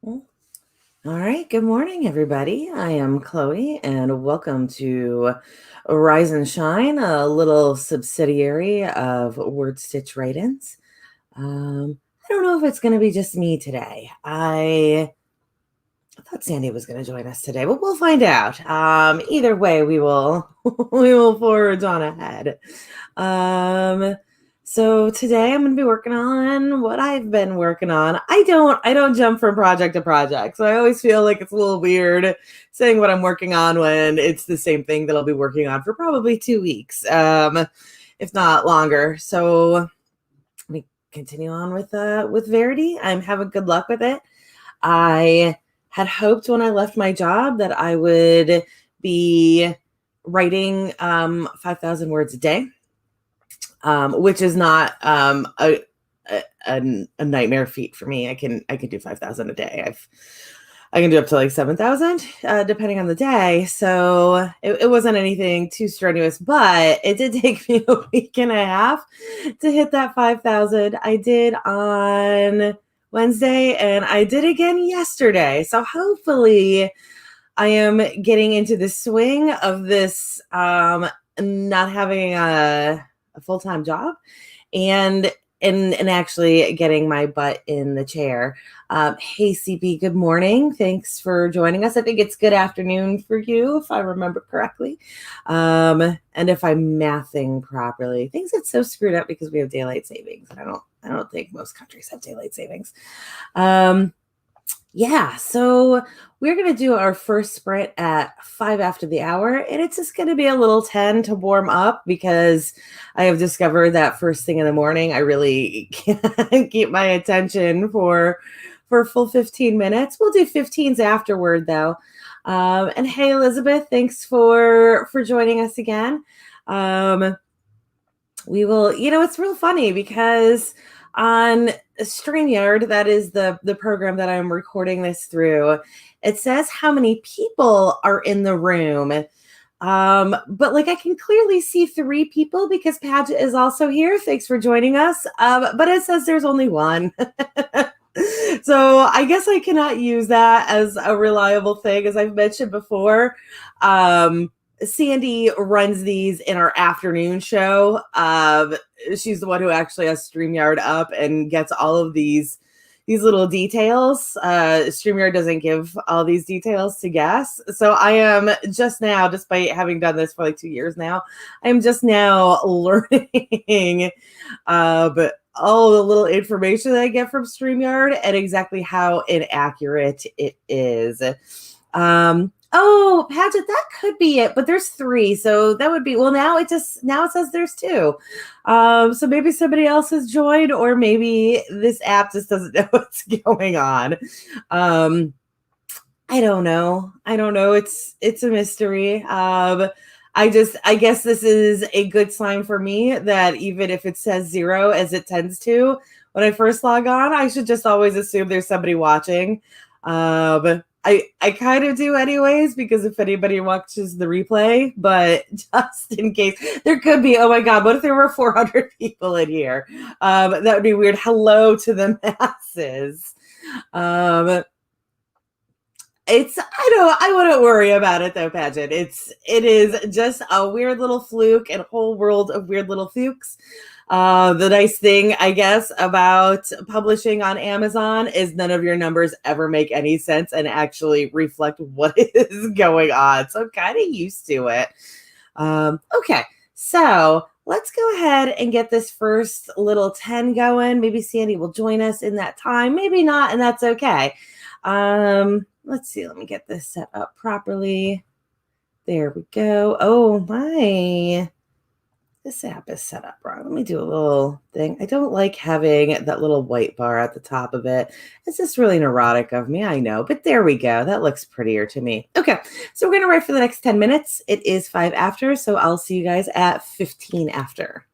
All right. Good morning, everybody. I am Chloe, and welcome to Rise and Shine, a little subsidiary of Word Stitch Write-ins. I don't know if it's going to be just me today. I thought Sandy was going to join us today, but we'll find out. Either way, we will we will forge on ahead. So today I'm going to be working on what I've been working on. I don't jump from project to project. So I always feel like it's a little weird saying what I'm working on when it's the same thing that I'll be working on for probably 2 weeks, if not longer. So let me continue on with Verity. I'm having good luck with it. I had hoped when I left my job that I would be writing 5,000 words a day, which is not a nightmare feat for me. I can do 5,000 a day. I can do up to like 7,000 depending on the day. So it wasn't anything too strenuous, but it did take me a week and a half to hit that 5,000. I did on Wednesday and I did again yesterday. So hopefully I am getting into the swing of this not having a full-time job and actually getting my butt in the chair. Hey CB, good morning. Thanks for joining us. I think it's good afternoon for you, if I remember correctly. And if I'm mathing properly. Things get so screwed up because we have daylight savings. I don't think most countries have daylight savings. Yeah, so we're going to do our first sprint at 5 after the hour, and it's just going to be a little 10 to warm up because I have discovered that first thing in the morning, I really can't keep my attention for a full 15 minutes. We'll do 15s afterward, though. And hey, Elizabeth, thanks for joining us again. We will, it's real funny because on StreamYard, that is the program that I'm recording this through, it says how many people are in the room. But like I can clearly see 3 people because Paget is also here. Thanks for joining us. But it says there's only 1. So I guess I cannot use that as a reliable thing, as I've mentioned before. Sandy runs these in our afternoon show. She's the one who actually has StreamYard up and gets all of these little details. StreamYard doesn't give all these details to guests. So I am just now, despite having done this for like 2 years now, I'm just now learning all the little information that I get from StreamYard and exactly how inaccurate it is. Oh, Paget, that could be it, but there's 3, so that would be now it says there's 2. So maybe somebody else has joined, or maybe this app just doesn't know what's going on. I don't know. It's a mystery. I guess this is a good sign for me that even if it says 0, as it tends to when I first log on, I should just always assume there's somebody watching. I kind of do anyways, because if anybody watches the replay, but just in case, there could be, oh my God, what if there were 400 people in here? That would be weird. Hello to the masses. I wouldn't worry about it though, Paget. It is just a weird little fluke and a whole world of weird little flukes. The nice thing, I guess, about publishing on Amazon is none of your numbers ever make any sense and actually reflect what is going on. So I'm kind of used to it. Okay, so let's go ahead and get this first little 10 going. Maybe Sandy will join us in that time. Maybe not, and that's okay. Let's see. Let me get this set up properly. There we go. Oh my. This app is set up wrong. Let me do a little thing. I don't like having that little white bar at the top of it. It's just really neurotic of me, I know. But there we go. That looks prettier to me. Okay, so we're going to write for the next 10 minutes. It is 5 after, so I'll see you guys at 15 after.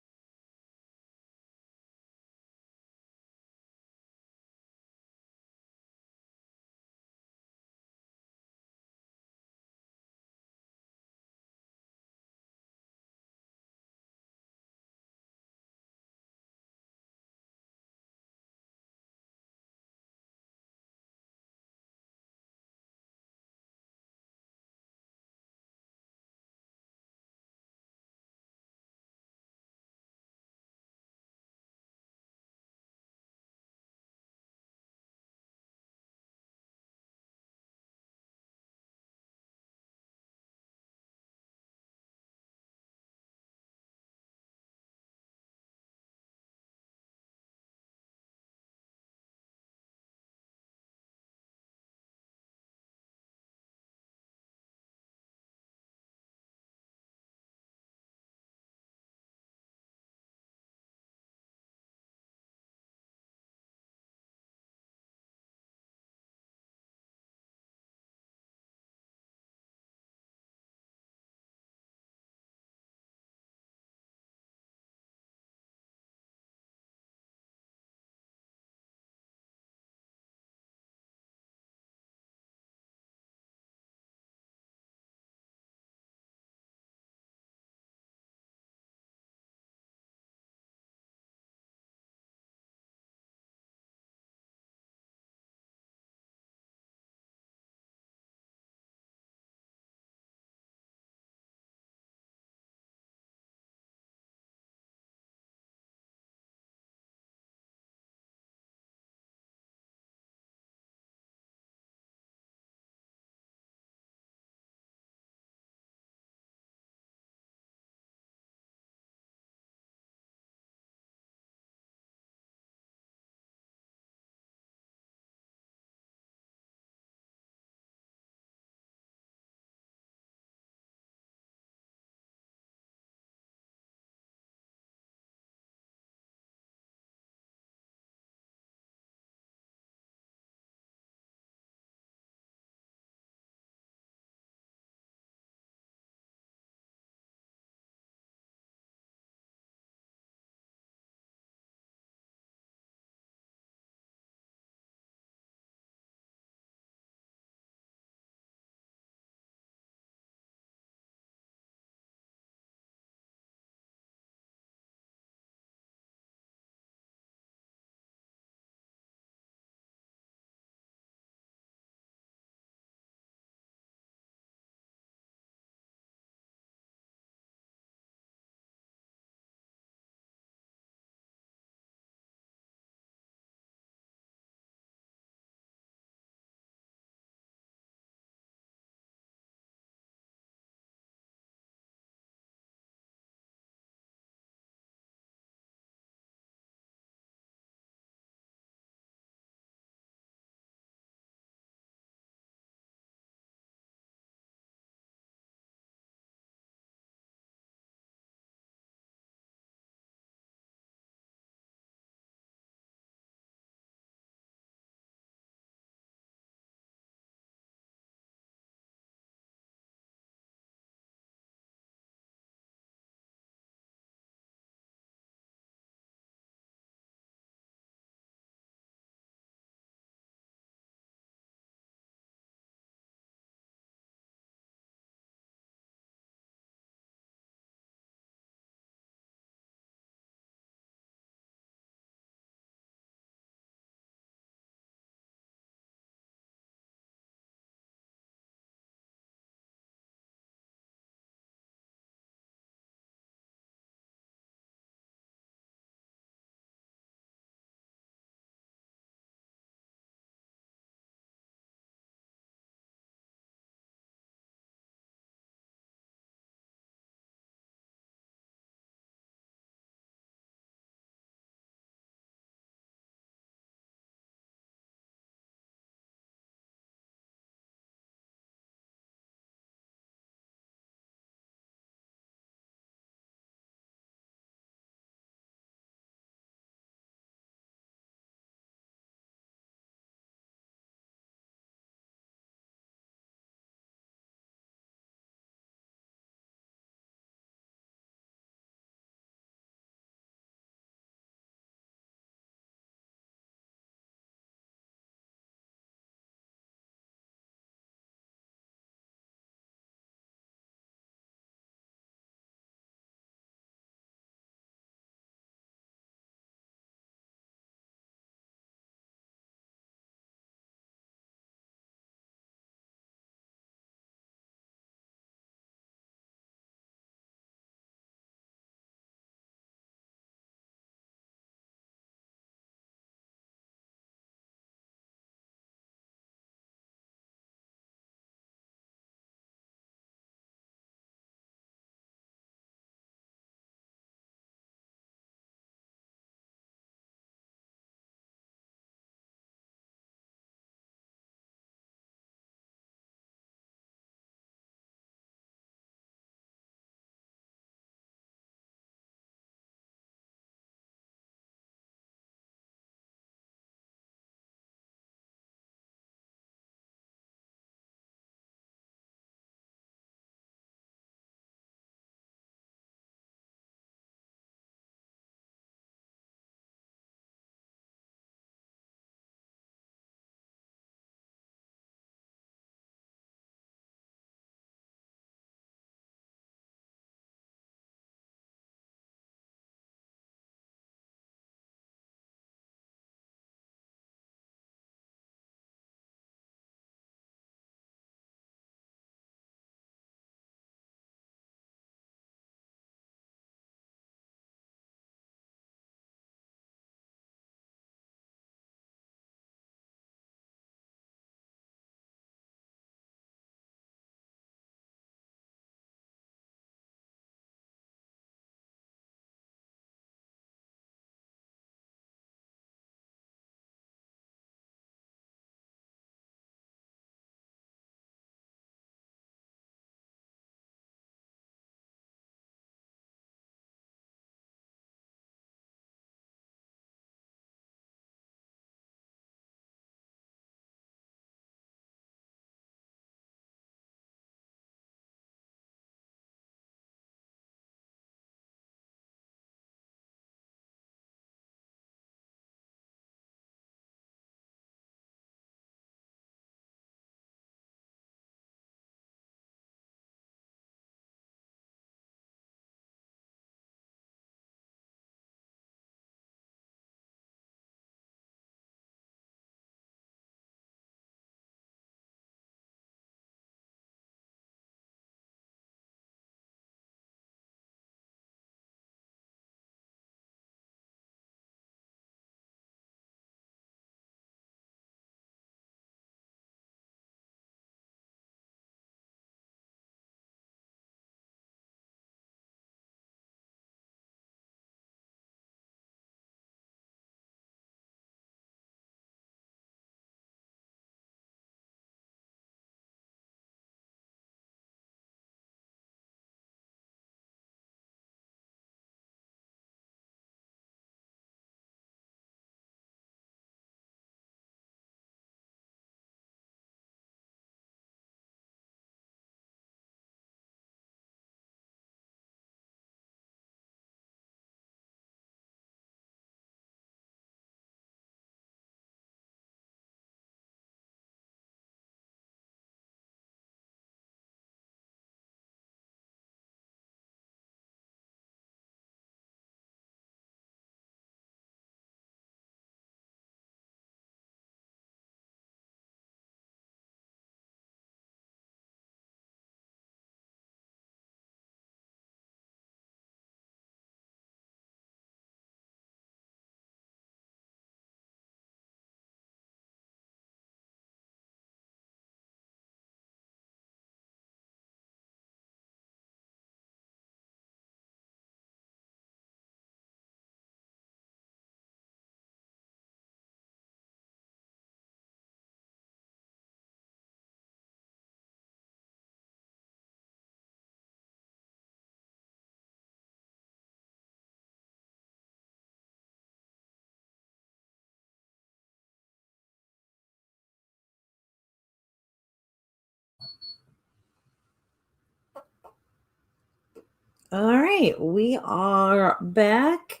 right, we are back.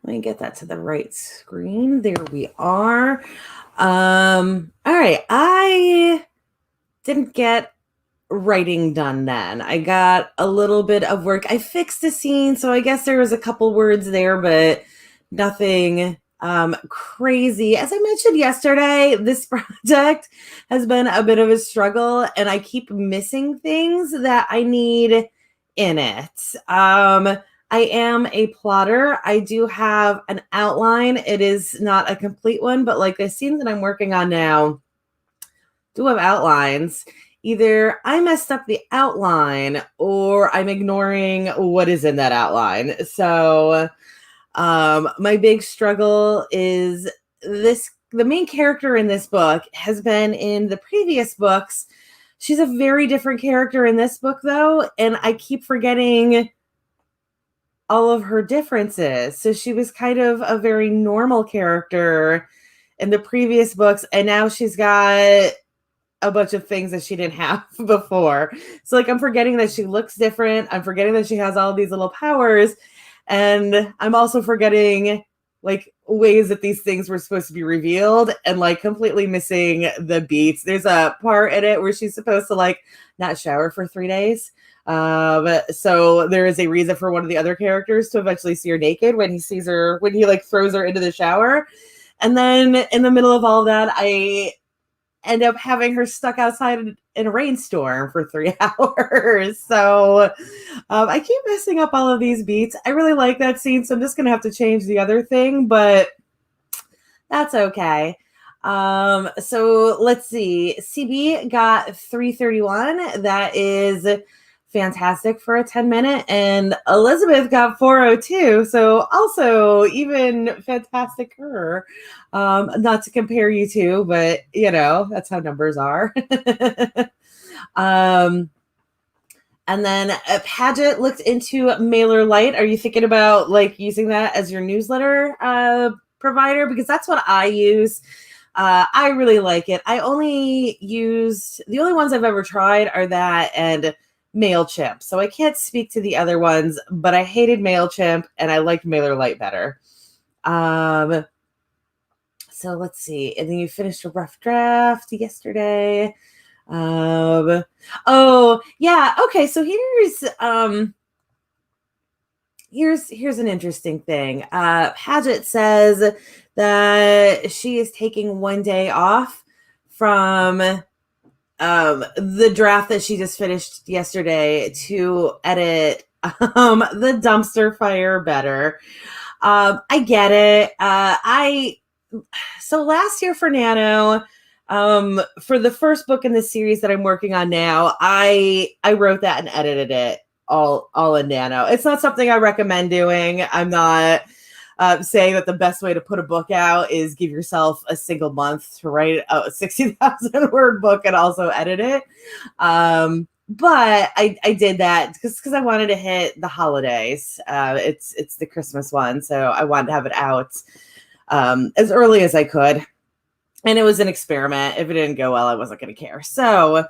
Let me get that to the right screen. There we are. All right, I didn't get writing done then. I got a little bit of work. I fixed a scene, so I guess there was a couple words there, but nothing crazy. As I mentioned yesterday, this project has been a bit of a struggle, and I keep missing things that I need in it. I am a plotter. I do have an outline. It is not a complete one, but like the scene that I'm working on now do have outlines. Either I messed up the outline or I'm ignoring what is in that outline. So my big struggle is the main character in this book has been in the previous books. She's a very different character in this book, though, and I keep forgetting all of her differences. So she was kind of a very normal character in the previous books, and now she's got a bunch of things that she didn't have before. So like I'm forgetting that she looks different. I'm forgetting that she has all these little powers. And I'm also forgetting like ways that these things were supposed to be revealed and like completely missing the beats. There's a part in it where she's supposed to like not shower for 3 days. So there is a reason for one of the other characters to eventually see her naked when he sees her, when he like throws her into the shower. And then in the middle of all that, I end up having her stuck outside in a rainstorm for 3 hours. So I keep messing up all of these beats. I really like that scene, so I'm just going to have to change the other thing, but that's okay. So let's see. CB got 331. That is fantastic for a 10-minute, and Elizabeth got 402, so also even fantastic her. Not to compare you two, but you know that's how numbers are. And then Paget looked into MailerLite. Are you thinking about like using that as your newsletter provider? Because that's what I use. I really like it. The only ones I've ever tried are that and MailChimp. So I can't speak to the other ones, but I hated MailChimp and I liked MailerLite better. So let's see. And then you finished a rough draft yesterday. Oh yeah. Okay. So here's an interesting thing. Paget says that she is taking 1 day off from the draft that she just finished yesterday to edit the dumpster fire better. I get it. So last year for Nano, for the first book in the series that I'm working on now, I wrote that and edited it all in Nano. It's not something I recommend doing. I'm not saying that the best way to put a book out is give yourself a single month to write a 60,000 word book and also edit it. But I did that because I wanted to hit the holidays. It's the Christmas one, so I wanted to have it out as early as I could. And it was an experiment. If it didn't go well, I wasn't going to care. So,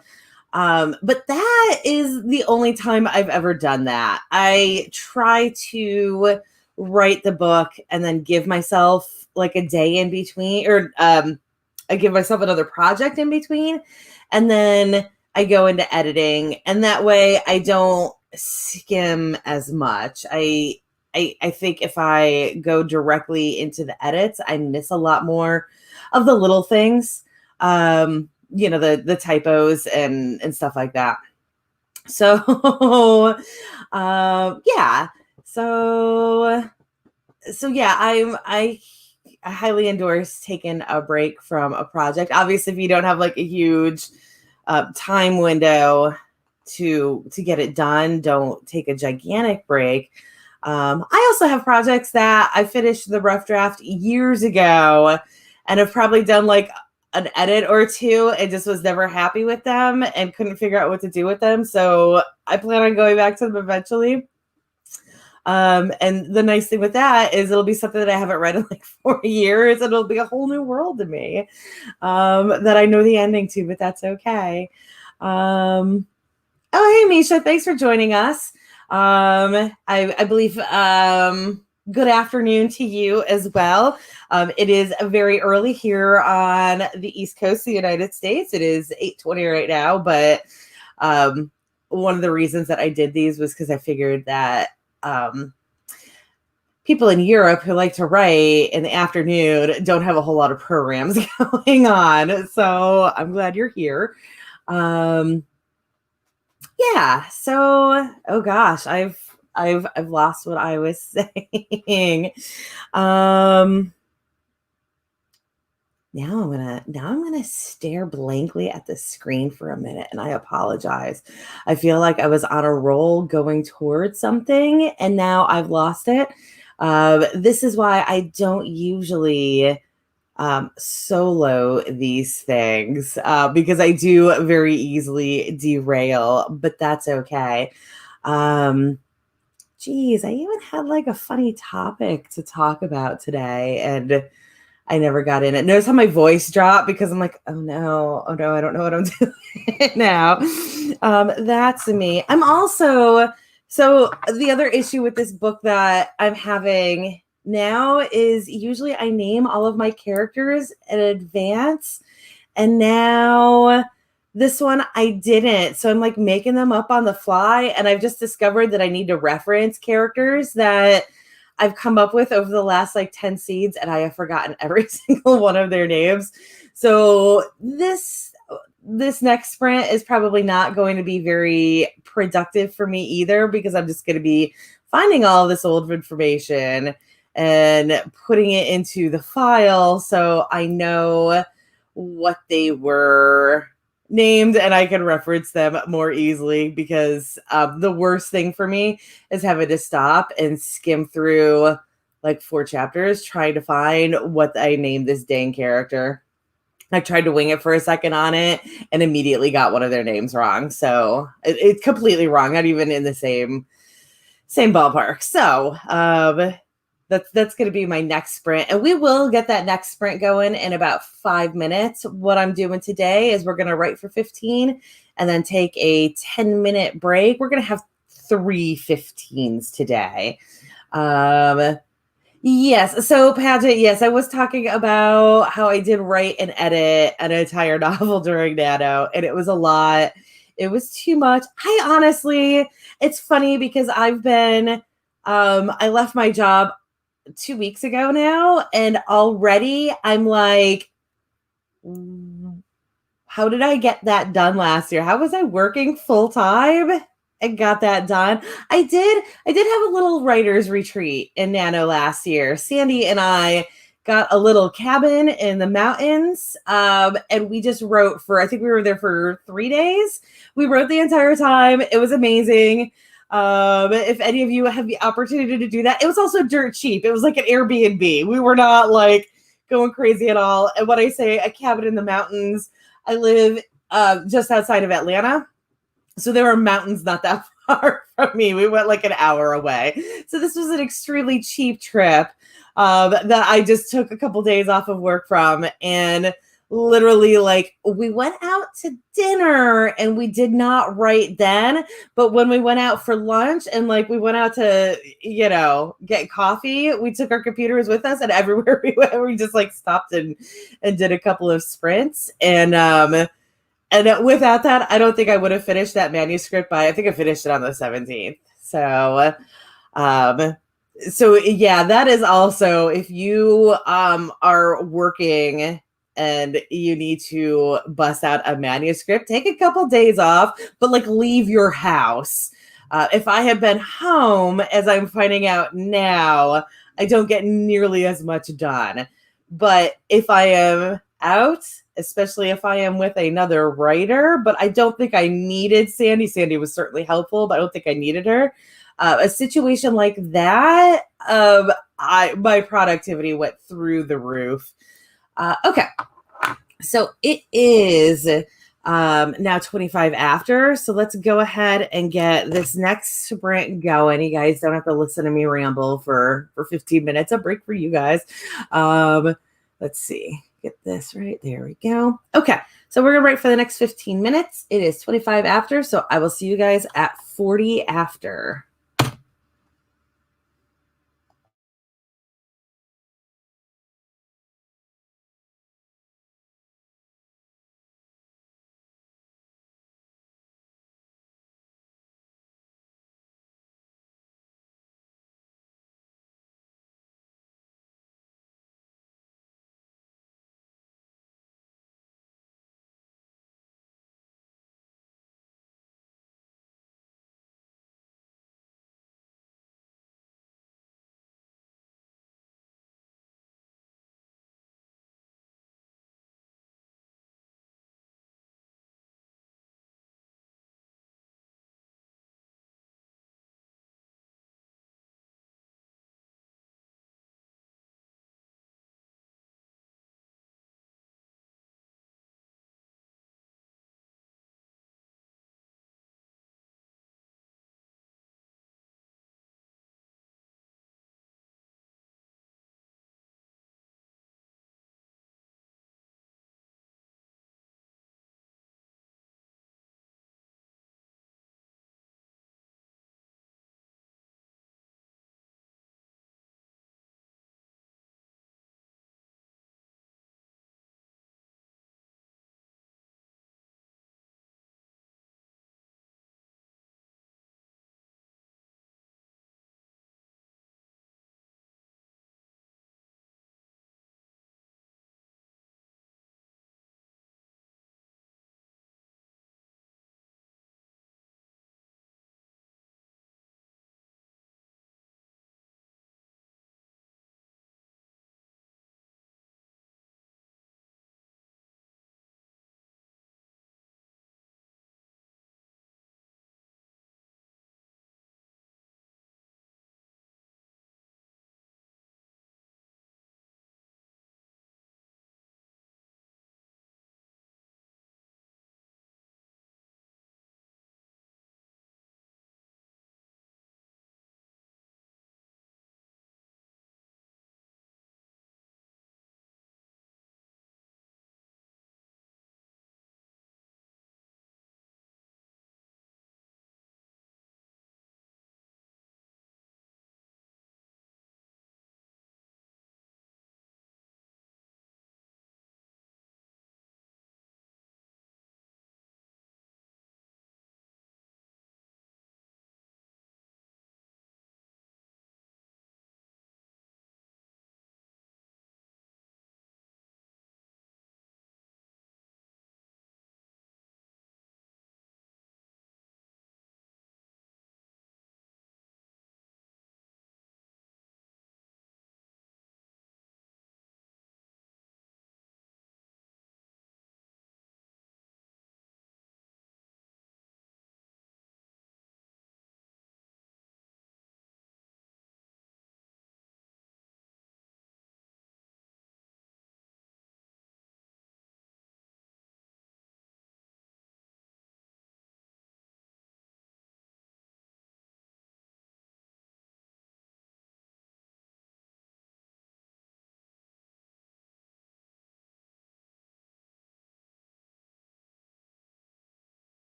but that is the only time I've ever done that. I try to write the book and then give myself like a day in between, or I give myself another project in between, and then I go into editing, and that way I don't skim as much. I think if I go directly into the edits, I miss a lot more of the little things, the typos and stuff like that. So, yeah. So yeah, I highly endorse taking a break from a project. Obviously, if you don't have like a huge time window to get it done, don't take a gigantic break. I also have projects that I finished the rough draft years ago and have probably done like an edit or two and just was never happy with them and couldn't figure out what to do with them. So I plan on going back to them eventually. And the nice thing with that is it'll be something that I haven't read in like 4 years, and it'll be a whole new world to me, that I know the ending to, but that's okay. Oh, hey, Misha, thanks for joining us. I believe good afternoon to you as well. It is very early here on the East Coast of the United States. It is 8:20 right now, but one of the reasons that I did these was because I figured that people in Europe who like to write in the afternoon don't have a whole lot of programs going on. So I'm glad you're here. Yeah. So, oh gosh, I've lost what I was saying. Now I'm gonna stare blankly at the screen for a minute, and I apologize. I feel like I was on a roll going towards something, and now I've lost it. This is why I don't usually solo these things because I do very easily derail, but that's okay. Geez, I even had like a funny topic to talk about today, and I never got in it. Notice how my voice dropped because I'm like, oh no, I don't know what I'm doing now. That's me. I'm also, so the other issue with this book that I'm having now is usually I name all of my characters in advance, and now this one I didn't. So I'm like making them up on the fly, and I've just discovered that I need to reference characters that I've come up with over the last like 10 seeds, and I have forgotten every single one of their names. So this next sprint is probably not going to be very productive for me either, because I'm just going to be finding all this old information and putting it into the file so I know what they were named and I can reference them more easily, because the worst thing for me is having to stop and skim through like 4 chapters trying to find what I named this dang character. I tried to wing it for a second on it and immediately got one of their names wrong. So it's completely wrong, not even in the same ballpark. So that's going to be my next sprint, and we will get that next sprint going in about 5 minutes. What I'm doing today is we're going to write for 15 and then take a 10-minute break. We're going to have 3 15s today. Yes. So Paget, yes, I was talking about how I did write and edit an entire novel during Nano, and it was a lot. It was too much. I honestly, it's funny because I've been, I left my job 2 weeks ago now, and already I'm like, how did I get that done last year? How was I working full time and got that done? I did have a little writer's retreat in Nano last year. Sandy and I got a little cabin in the mountains, and we just wrote for, I think we were there for 3 days. We wrote the entire time. It was amazing. If any of you have the opportunity to do that, it was also dirt cheap. It was like an Airbnb. We were not like going crazy at all. And when I say a cabin in the mountains, I live just outside of Atlanta. So there are mountains not that far from me. We went like an hour away. So this was an extremely cheap trip that I just took a couple days off of work from, and literally like we went out to dinner and we did not write then, but when we went out for lunch and like we went out to, you know, get coffee, we took our computers with us, and everywhere we went, we just like stopped and did a couple of sprints. And without that, I don't think I would have finished that manuscript I think I finished it on the 17th. So yeah, that is also, if you are working and you need to bust out a manuscript, take a couple days off, but like leave your house. If I had been home, as I'm finding out now, I don't get nearly as much done. But if I am out, especially if I am with another writer, but I don't think I needed Sandy. Sandy was certainly helpful, but I don't think I needed her. A situation like that, my productivity went through the roof. Okay. So it is now 25 after. So let's go ahead and get this next sprint going. You guys don't have to listen to me ramble for 15 minutes. A break for you guys. Let's see. Get this right. There we go. Okay. So we're going to write for the next 15 minutes. It is 25 after. So I will see you guys at 40 after.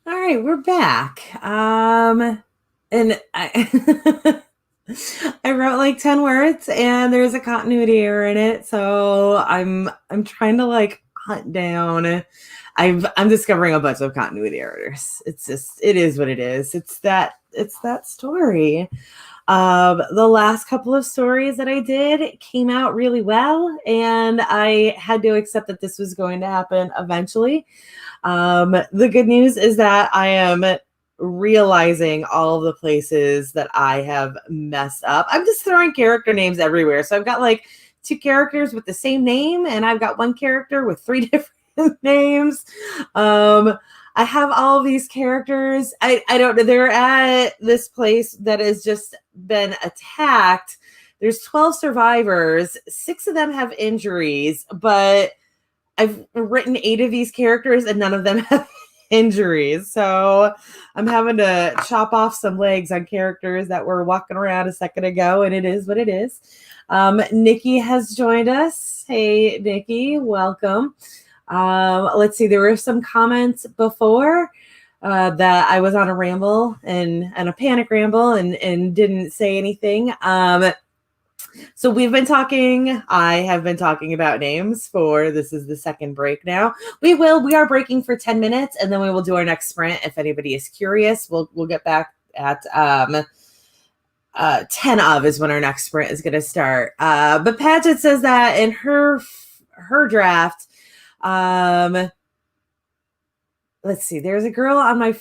All right, we're back. And I I wrote like 10 words and there's a continuity error in it. So I'm trying to like hunt down. I'm discovering a bunch of continuity errors. It's just it is what it is. It's that story. The last couple of stories that I did came out really well, and I had to accept that this was going to happen eventually. The good news is that I am realizing all of the places that I have messed up. I'm just throwing character names everywhere. So I've got like 2 characters with the same name, and I've got 1 character with 3 different names. I have all of these characters. I don't know. They're at this place that has just been attacked. There's 12 survivors. 6 of them have injuries, but I've written 8 of these characters and none of them have injuries. So I'm having to chop off some legs on characters that were walking around a second ago, and it is what it is. Nikki has joined us. Hey, Nikki, welcome. Let's see. There were some comments before that I was on a ramble and a panic ramble and didn't say anything. So we've been talking. I have been talking about names for this is the second break now. We are breaking for 10 minutes and then we will do our next sprint. If anybody is curious, we'll get back at 10 of is when our next sprint is going to start. But Paget says that in her draft, let's see. There's a girl on my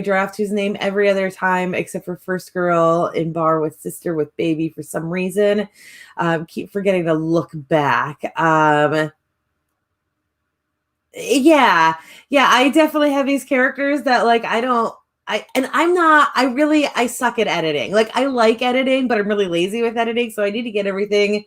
draft whose name every other time except for first girl in bar with sister with baby for some reason. Keep forgetting to look back. Yeah, I definitely have these characters that like I suck at editing. Like I like editing, but I'm really lazy with editing, so I need to get everything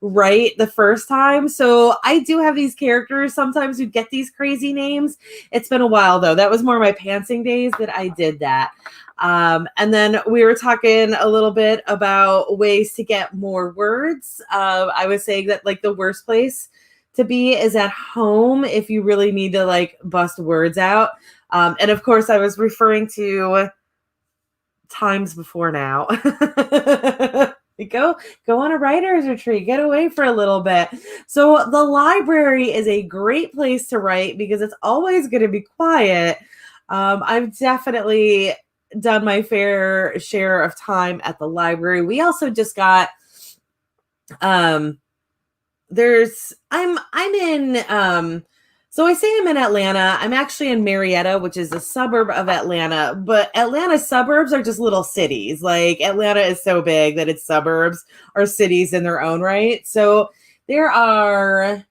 right the first time. So I do have these characters sometimes who get these crazy names. It's been a while though. That was more my pantsing days that I did that. And then we were talking a little bit about ways to get more words. I was saying that like the worst place to be is at home if you really need to like bust words out. And of course I was referring to times before now. Go on a writer's retreat, get away for a little bit. So the library is a great place to write because it's always going to be quiet. I've definitely done my fair share of time at the library. We also just got I'm in so I say I'm in Atlanta. I'm actually in Marietta, which is a suburb of Atlanta, but Atlanta suburbs are just little cities. Like Atlanta is so big that its suburbs are cities in their own right. So there are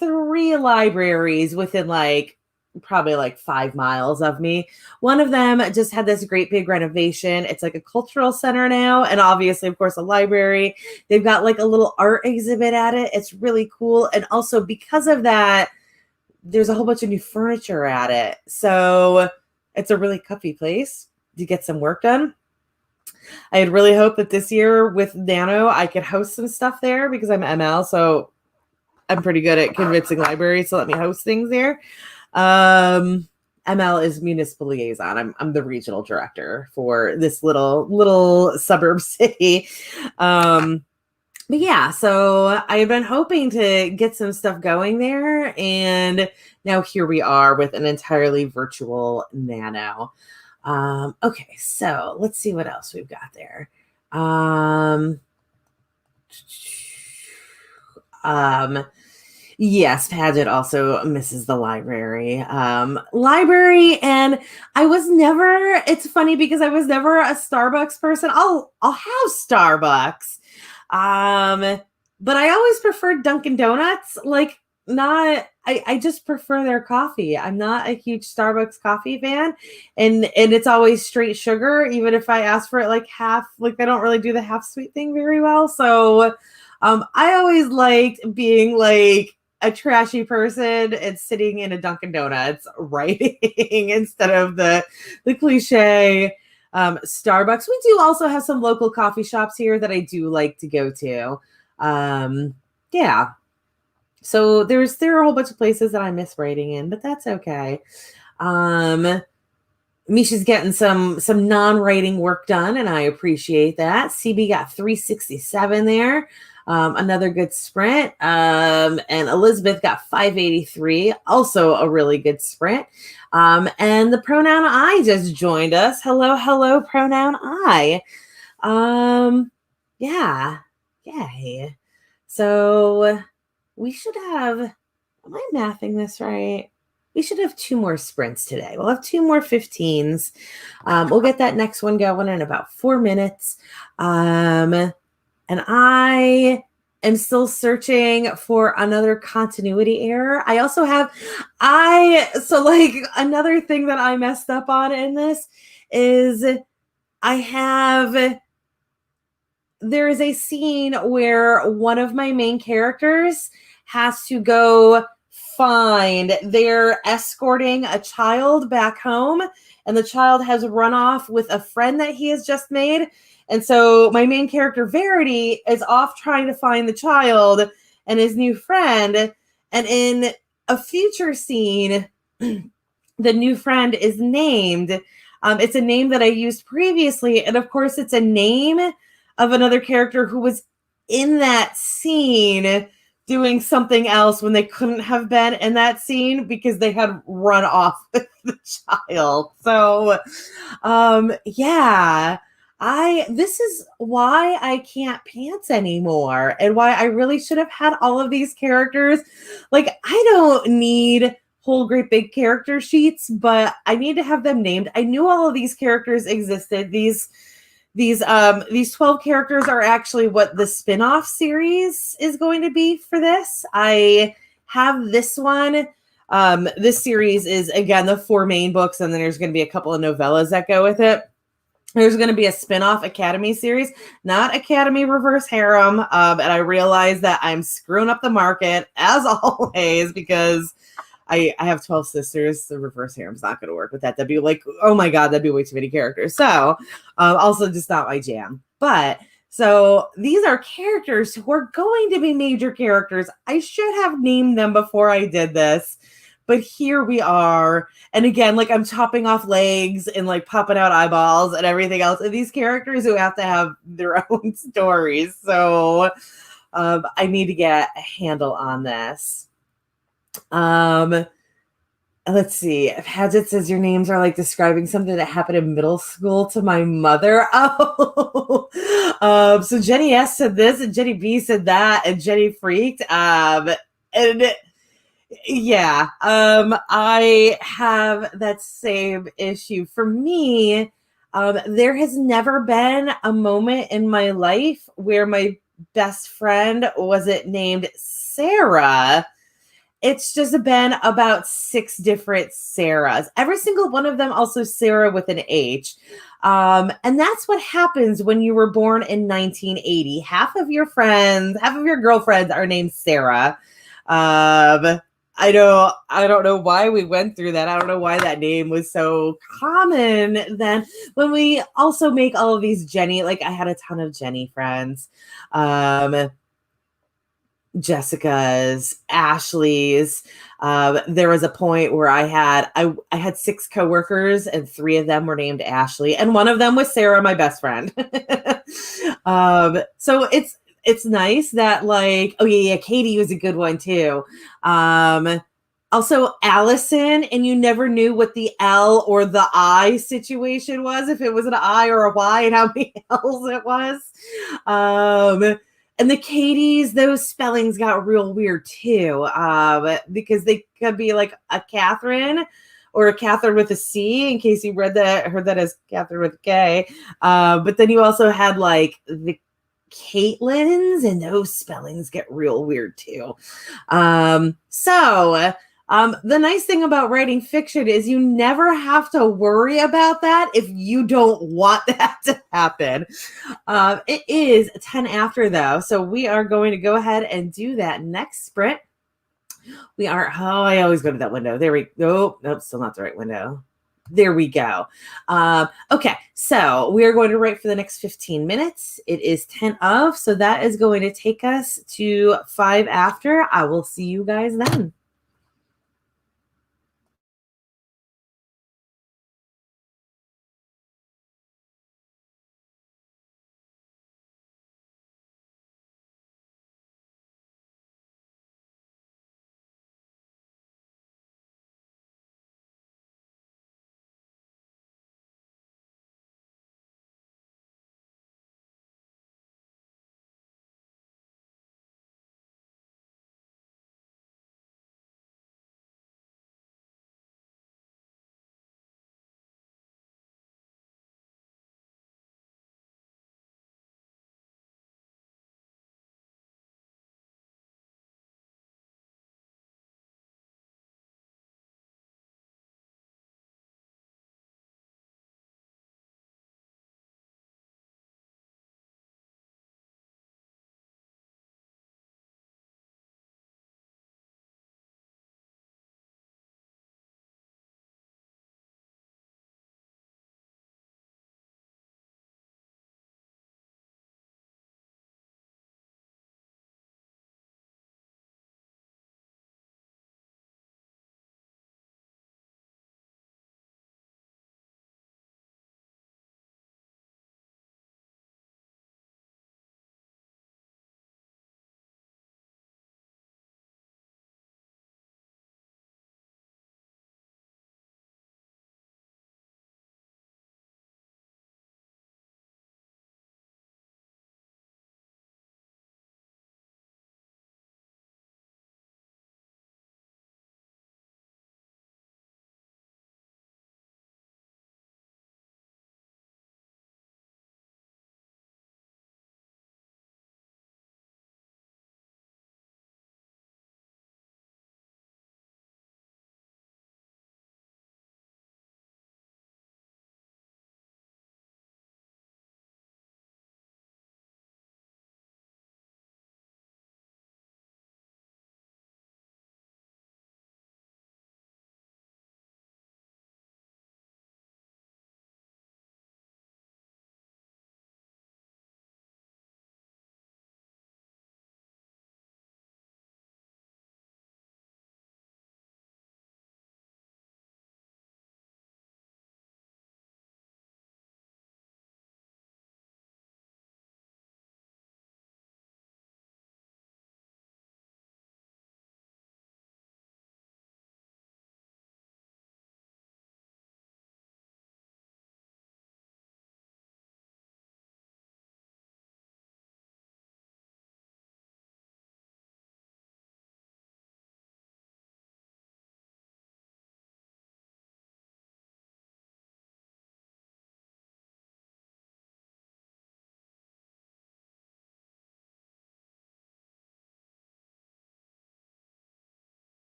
3 libraries within like probably like 5 miles of me. One of them just had this great big renovation. It's like a cultural center now. And obviously, of course, a library. They've got like a little art exhibit at it. It's really cool. And also because of that, there's a whole bunch of new furniture at it. So it's a really comfy place to get some work done. I had really hoped that this year with Nano, I could host some stuff there because I'm ML. So I'm pretty good at convincing libraries to let me host things there. ML is municipal liaison. I'm the regional director for this little suburb city. But yeah, so I've been hoping to get some stuff going there, and now here we are with an entirely virtual Nano. Okay, so let's see what else we've got there. Yes, Paget also misses the library. Library, and I was never. It's funny because I was never a Starbucks person. I'll have Starbucks, but I always preferred Dunkin' Donuts. Like, not. I just prefer their coffee. I'm not a huge Starbucks coffee fan, and it's always straight sugar. Even if I ask for it like half, like they don't really do the half sweet thing very well. So, I always liked being like a trashy person and sitting in a Dunkin' Donuts writing instead of the cliche Starbucks. We do also have some local coffee shops here that I do like to go to. Yeah. So there are a whole bunch of places that I miss writing in, but that's okay. Misha's getting some non-writing work done, and I appreciate that. CB got 367 there. Another good sprint. And Elizabeth got 583, also a really good sprint. And the pronoun I just joined us. Hello, pronoun I. Yeah, yay. So we should have, am I mathing this right? We should have 2 more sprints today. We'll have 2 more 15s. We'll get that next one going in about 4 minutes. And I am still searching for another continuity error. I also have, another thing that I messed up on in this is there is a scene where one of my main characters has to go they're escorting a child back home, and the child has run off with a friend that he has just made. And so my main character, Verity, is off trying to find the child and his new friend. And in a future scene, the new friend is named. It's a name that I used previously. And of course, it's a name of another character who was in that scene doing something else when they couldn't have been in that scene because they had run off with the child. So, this is why I can't pants anymore, and why I really should have had all of these characters. Like, I don't need whole great big character sheets, but I need to have them named. I knew all of these characters existed. These 12 characters are actually what the spin-off series is going to be for this. I have this one. This series is, again, the 4 main books, and then there's going to be a couple of novellas that go with it. There's going to be a spin-off Academy series, not Academy Reverse Harem. And I realize that I'm screwing up the market, as always, because I have 12 sisters. The Reverse Harem's not going to work with that. That'd be like, oh my God, that'd be way too many characters. So also just not my jam. But so these are characters who are going to be major characters. I should have named them before I did this. But here we are. And again, like, I'm chopping off legs and like popping out eyeballs and everything else. And these characters who have to have their own stories. So I need to get a handle on this. Let's see. Padgett says your names are like describing something that happened in middle school to my mother. Oh, so Jenny S said this, and Jenny B said that, and Jenny freaked. I have that same issue. For me, there has never been a moment in my life where my best friend wasn't named Sarah. It's just been about 6 different Sarahs. Every single one of them also Sarah with an H. And that's what happens when you were born in 1980. Half of your girlfriends are named Sarah. I don't know why we went through that. I don't know why that name was so common then. When we also make all of these Jenny, like, I had a ton of Jenny friends. Jessica's, Ashley's. There was a point where I had 6 coworkers, and 3 of them were named Ashley, and one of them was Sarah, my best friend. So it's nice that, like, oh yeah, Katie was a good one too. Also Allison, and you never knew what the L or the I situation was, if it was an I or a Y, and how many L's it was. And the Katies, those spellings got real weird too, because they could be like a Catherine or a Catherine with a C, in case you heard that as Catherine with a K. But then you also had like the Caitlins, and those spellings get real weird too. The nice thing about writing fiction is you never have to worry about that if you don't want that to happen. It is 10 after though, so we are going to go ahead and do that next sprint. I always go to that window. There we go. Nope, still not the right window. There we go. Okay, so we are going to write for the next 15 minutes. It is 10 of, so that is going to take us to 5 after. I will see you guys then.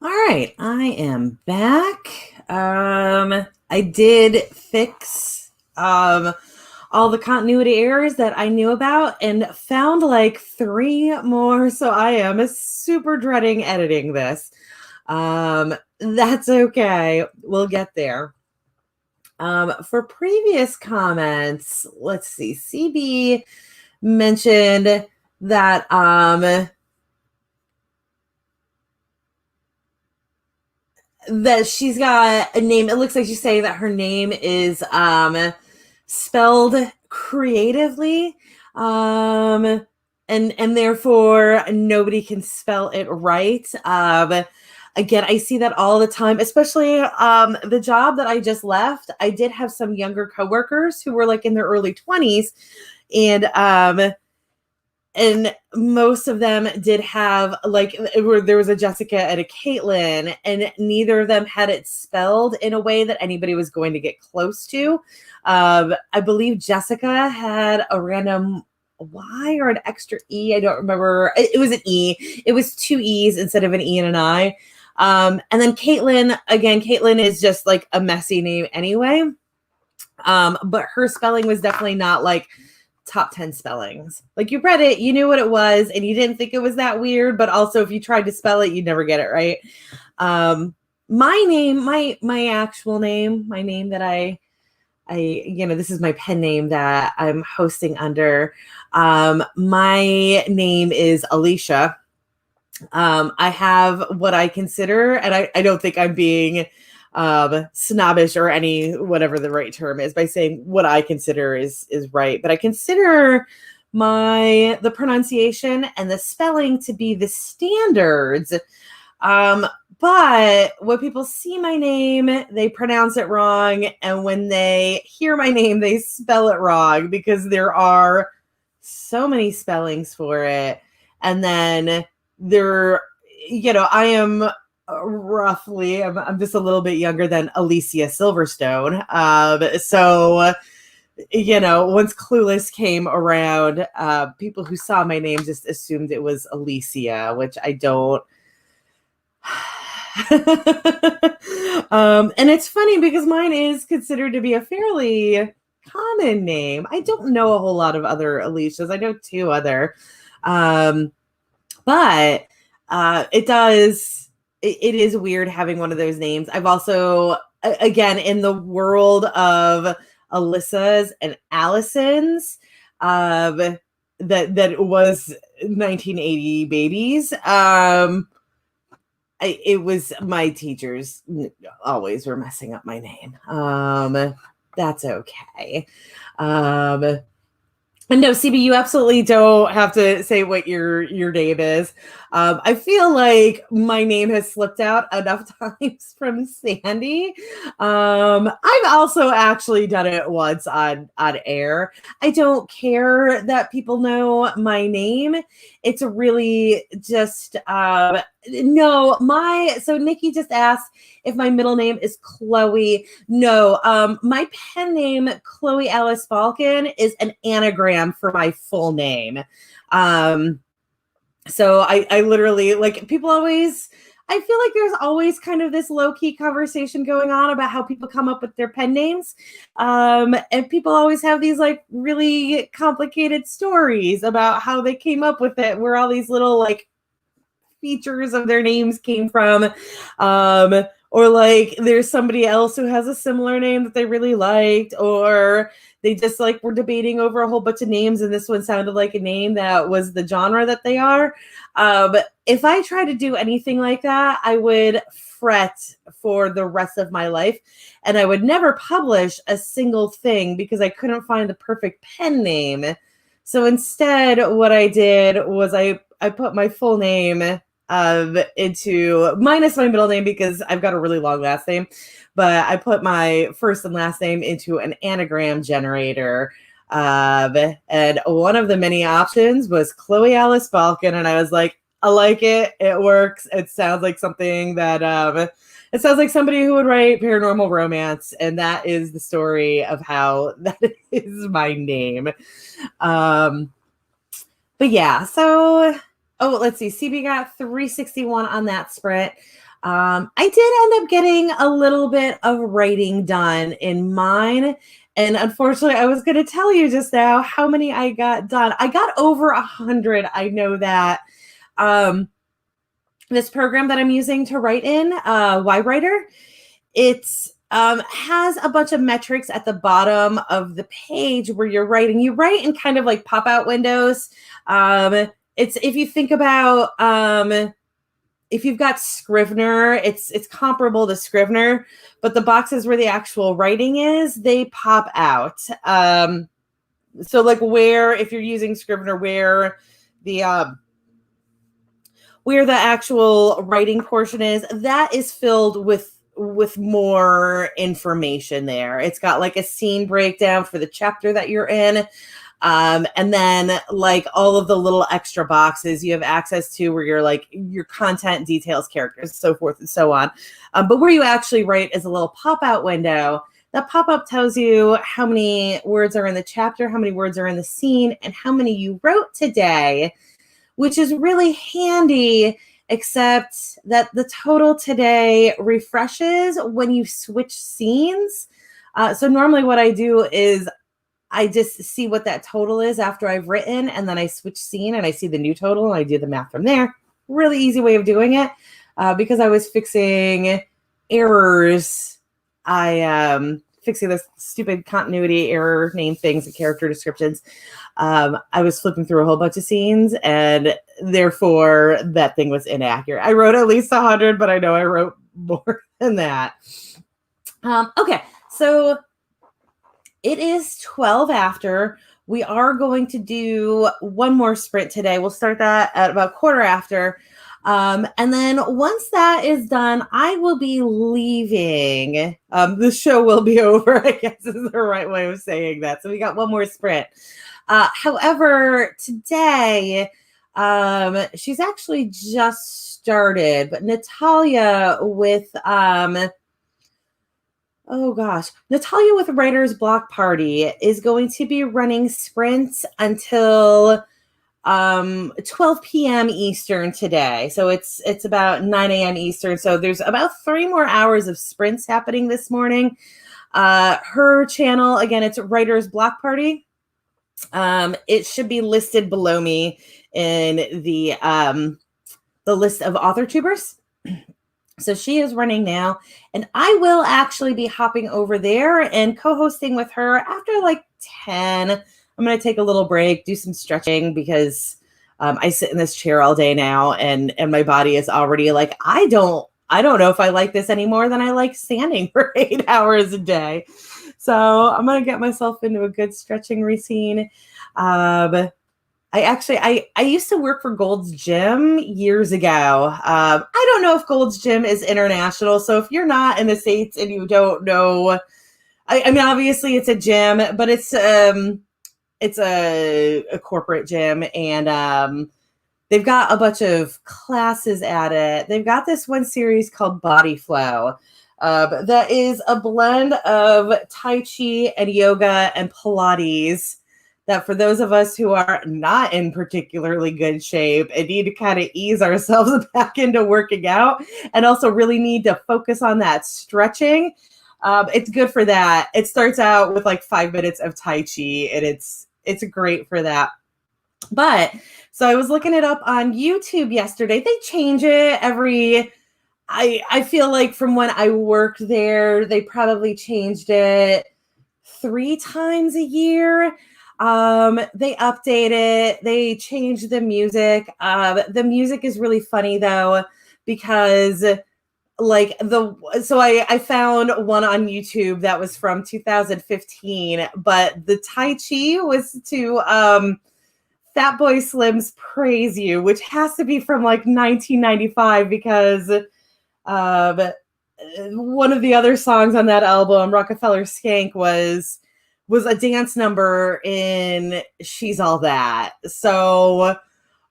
All right, I am back. I did fix all the continuity errors that I knew about and found like 3 more. So I am super dreading editing this. That's okay. We'll get there. For previous comments, let's see. CB mentioned that that she's got a name. It looks like she's saying that her name is spelled creatively, and therefore nobody can spell it right. Again, I see that all the time, especially the job that I just left. I did have some younger coworkers who were like in their early 20s, and most of them did have like there was a Jessica and a Caitlin, and neither of them had it spelled in a way that anybody was going to get close to. I believe Jessica had a random Y or an extra E. I don't remember. It was an E. It was 2 E's instead of an E and an I. And then Caitlin, again, Caitlin is just like a messy name anyway. But her spelling was definitely not like top 10 spellings. Like you read it, you knew what it was, and you didn't think it was that weird, but also if you tried to spell it, you'd never get it right. My name, my actual name, my name that I this is my pen name that I'm hosting under. My name is Alicia. I have what I consider, and I don't think I'm being snobbish or any whatever the right term is by saying what I consider is right, but I consider the pronunciation and the spelling to be the standards. But when people see my name, they pronounce it wrong, and when they hear my name, they spell it wrong because there are so many spellings for it. And then I am roughly, I'm just a little bit younger than Alicia Silverstone. So once Clueless came around, people who saw my name just assumed it was Alicia, which I don't. And it's funny because mine is considered to be a fairly common name. I don't know a whole lot of other Alicias. I know 2 other. But it is weird having one of those names. I've also, again, in the world of Alyssas and Allisons, that was 1980 babies. It was my teachers always were messing up my name. That's okay. No, CB, you absolutely don't have to say what your name is. I feel like my name has slipped out enough times from Sandy. I've also actually done it once on air. I don't care that people know my name. It's really just so Nikki just asked if my middle name is Chloe. No, my pen name, Chloe Alice Balkin, is an anagram for my full name. So I literally, like, people always, I feel like there's always kind of this low-key conversation going on about how people come up with their pen names. And people always have these like really complicated stories about how they came up with it, where all these little like features of their names came from. Or like there's somebody else who has a similar name that they really liked, or they just like were debating over a whole bunch of names and this one sounded like a name that was the genre that they are. But if I try to do anything like that, I would fret for the rest of my life, and I would never publish a single thing because I couldn't find the perfect pen name. So instead, what I did was I put my full name into minus my middle name because I've got a really long last name, but I put my first and last name into an anagram generator. And one of the many options was Chloe Alice Balkin. And I was like, I like it. It works. It sounds like something that, it sounds like somebody who would write paranormal romance. And that is the story of how that is my name. But yeah, so, let's see. CB got 361 on that sprint. I did end up getting a little bit of writing done in mine. And unfortunately, I was going to tell you just now how many I got done. I got over 100. I know that. This program that I'm using to write in, YWriter, it's has a bunch of metrics at the bottom of the page where you're writing. You write in kind of like pop-out windows. It's if you think about if you've got Scrivener, it's comparable to Scrivener, but the boxes where the actual writing is, they pop out. So like where, if you're using Scrivener, where the actual writing portion is, that is filled with more information there. It's got like a scene breakdown for the chapter that you're in. And then like all of the little extra boxes you have access to where you're like your content details, characters, so forth and so on. But where you actually write is a little pop-out window. That pop-up tells you how many words are in the chapter, how many words are in the scene, and how many you wrote today, which is really handy, except that the total today refreshes when you switch scenes. So normally what I do is I just see what that total is after I've written, and then I switch scene and I see the new total and I do the math from there. Really easy way of doing it. Because I was fixing errors. Fixing this stupid continuity error name things and character descriptions. I was flipping through a whole bunch of scenes, and therefore that thing was inaccurate. I wrote at least 100, but I know I wrote more than that. Okay, so it is 12 after. We are going to do one more sprint today. We'll start that at about quarter after. And then once that is done, I will be leaving. The show will be over, I guess is the right way of saying that. So we got one more sprint. However, today, she's actually just started, but Natalia with, Natalia with Writer's Block Party is going to be running sprints until 12 p.m. Eastern today. So it's about 9 a.m. Eastern. So there's about 3 more hours of sprints happening this morning. Her channel, again, it's Writer's Block Party. It should be listed below me in the list of author tubers. So she is running now, and I will actually be hopping over there and co-hosting with her after like 10. I'm going to take a little break, do some stretching because I sit in this chair all day now, and my body is already like, I don't know if I like this any more than I like standing for 8 hours a day. So I'm going to get myself into a good stretching routine. I used to work for Gold's Gym years ago. I don't know if Gold's Gym is international. So if you're not in the States and you don't know, I mean, obviously it's a gym, but it's a corporate gym, and they've got a bunch of classes at it. They've got this one series called Body Flow. That is a blend of Tai Chi and yoga and Pilates that for those of us who are not in particularly good shape and need to kind of ease ourselves back into working out and also really need to focus on that stretching, it's good for that. It starts out with like 5 minutes of Tai Chi, and it's great for that. But so I was looking it up on YouTube yesterday. They change it every... I feel like from when I worked there, they probably changed it 3 times a year. They update it. They change the music. The music is really funny though, because like I found one on YouTube that was from 2015, but the Tai Chi was to Fatboy Slim's Praise You, which has to be from like 1995 because one of the other songs on that album, Rockefeller Skank, was a dance number in She's All That. So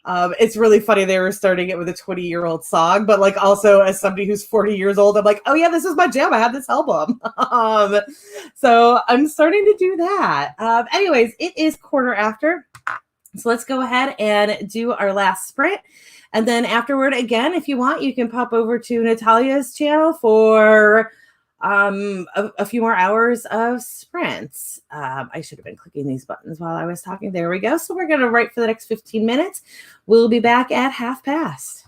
it's really funny they were starting it with a 20-year-old song, but like also as somebody who's 40 years old, I'm like, oh yeah, this is my jam. I have this album. So I'm starting to do that. Anyways, it is quarter after. So let's go ahead and do our last sprint. And then afterward, again, if you want, you can pop over to Natalia's channel for a few more hours of sprints. I should have been clicking these buttons while I was talking. There we go. So we're going to write for the next 15 minutes. We'll be back at 1:30.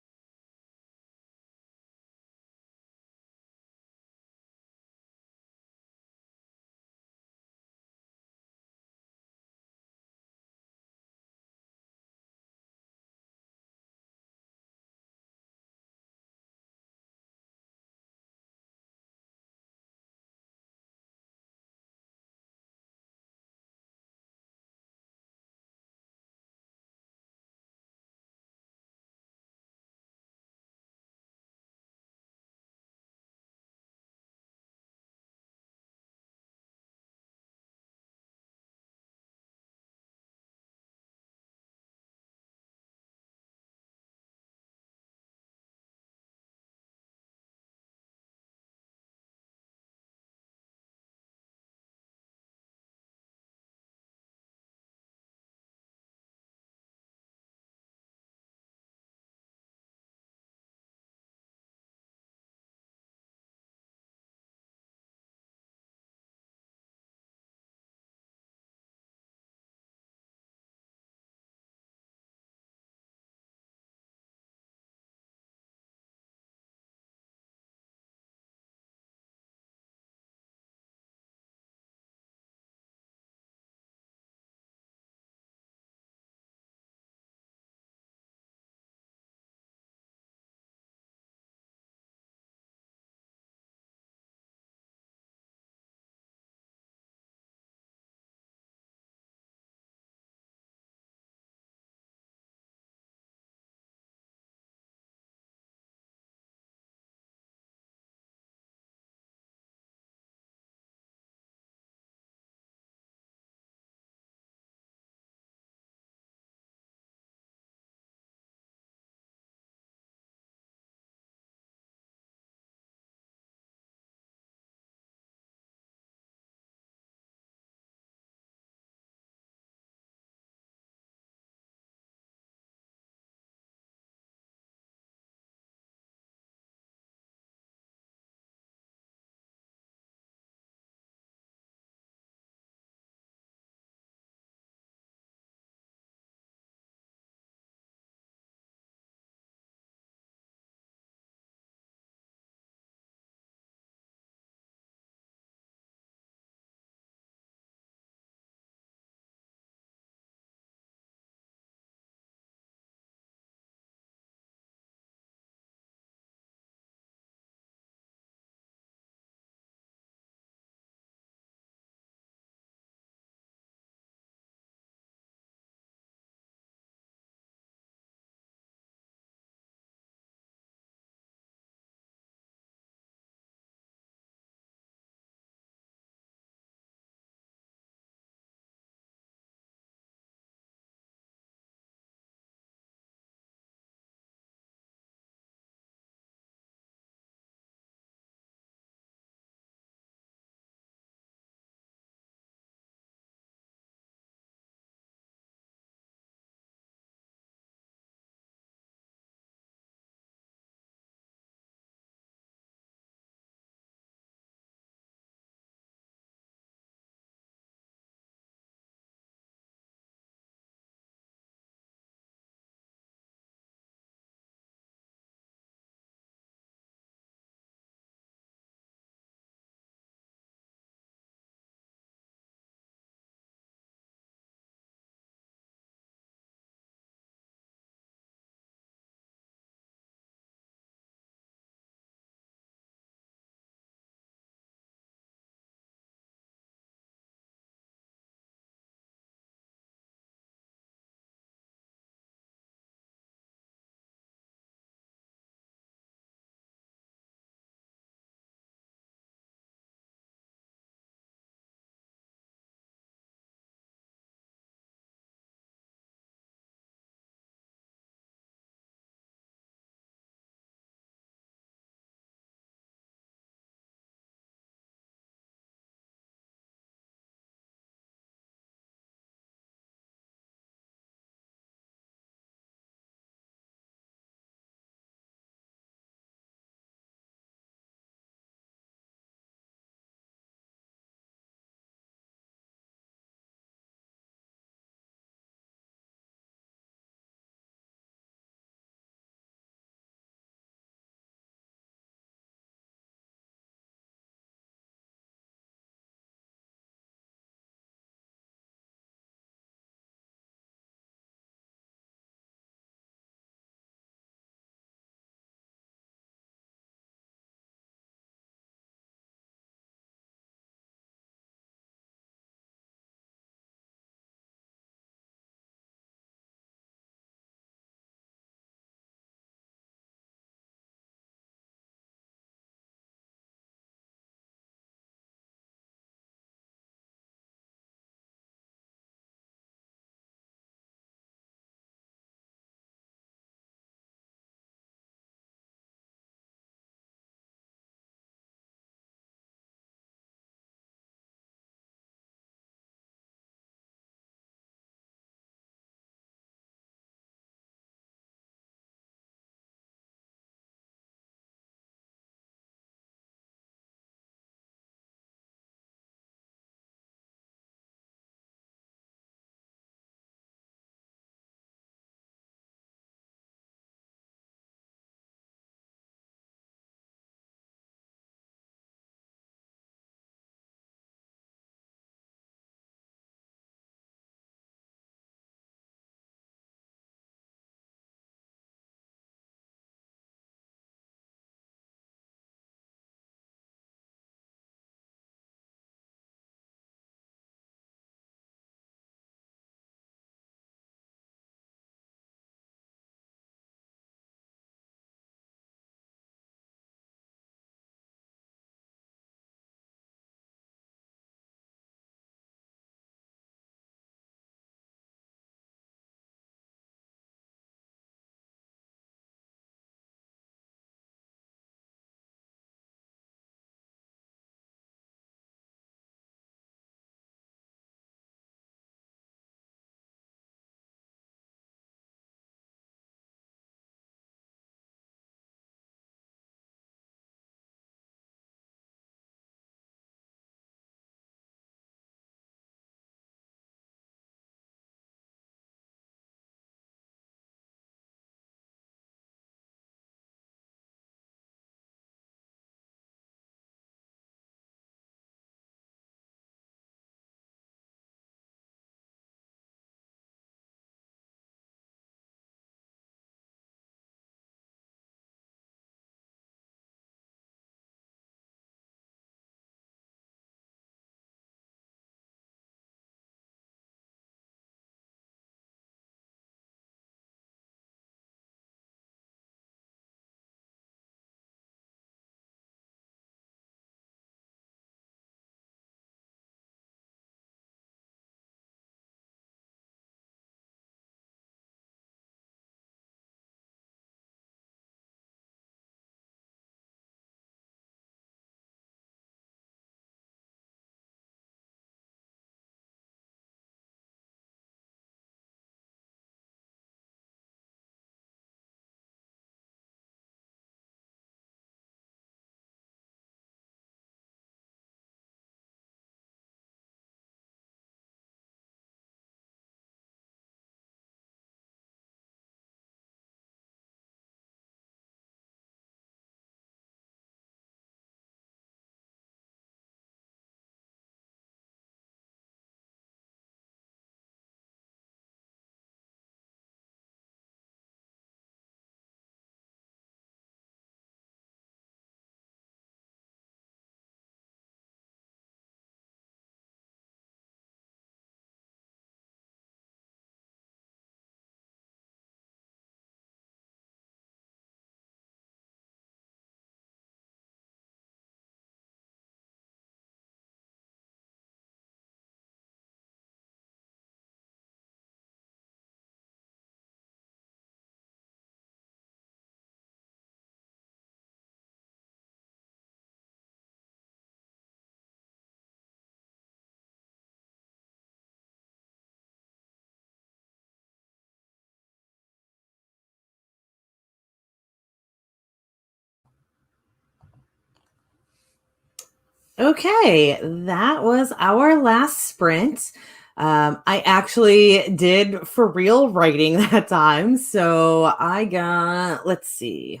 Okay, that was our last sprint. I actually did for real writing that time. So I got, let's see,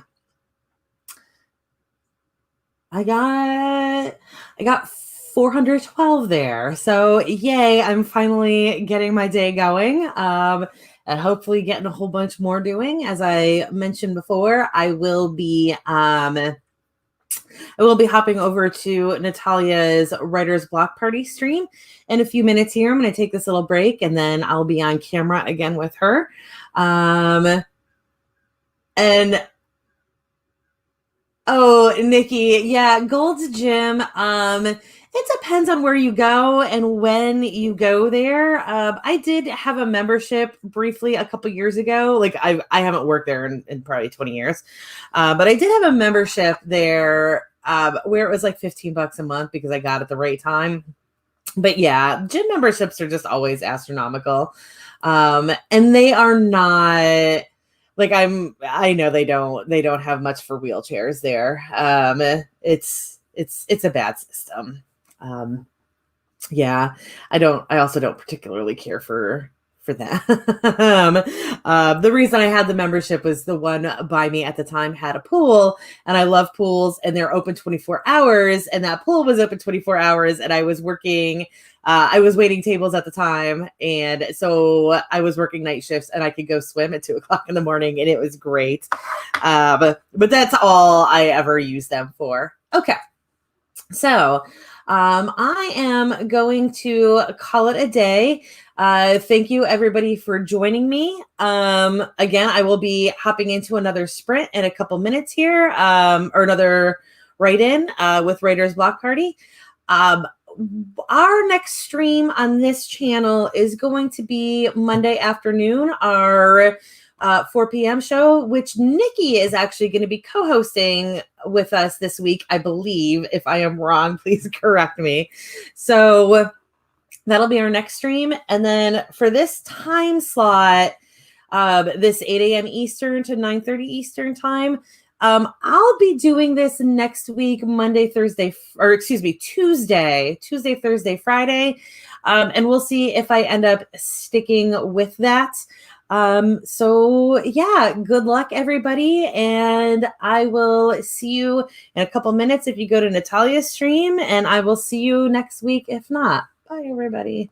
I got I got 412 there. So yay, I'm finally getting my day going. And hopefully getting a whole bunch more doing. As I mentioned before, I will be hopping over to Natalia's Writer's Block Party stream in a few minutes here. I'm going to take this little break and then I'll be on camera again with her. And oh, Nikki, yeah, Gold's Gym. It depends on where you go and when you go there. I did have a membership briefly a couple years ago. Like I haven't worked there in probably 20 years, but I did have a membership there where it was like $15 a month because I got it the right time. But yeah, gym memberships are just always astronomical, and they are not like I know they don't have much for wheelchairs there. It's a bad system. Um, yeah, I also don't particularly care for that. The reason I had the membership was the one by me at the time had a pool, and I love pools, and they're open 24 hours, and that pool was open 24 hours, and I was working. I was waiting tables at the time, and so I was working night shifts, and I could go swim at 2:00 in the morning, and it was great. But that's all I ever used them for. Okay, so I am going to call it a day. Thank you, everybody, for joining me. Again, I will be hopping into another sprint in a couple minutes here, or another write-in with Writer's Block Party. Our next stream on this channel is going to be Monday afternoon, our 4 p.m. show, which Nikki is actually going to be co-hosting with us this week, I believe. If I am wrong, please correct me. So that'll be our next stream. And then for this time slot, this 8 a.m. Eastern to 9:30 Eastern time, I'll be doing this next week, Monday, Thursday, or excuse me, Tuesday, Thursday, Friday. And we'll see if I end up sticking with that. So yeah, good luck, everybody. And I will see you in a couple minutes if you go to Natalia's stream, and I will see you next week if not. Bye, everybody.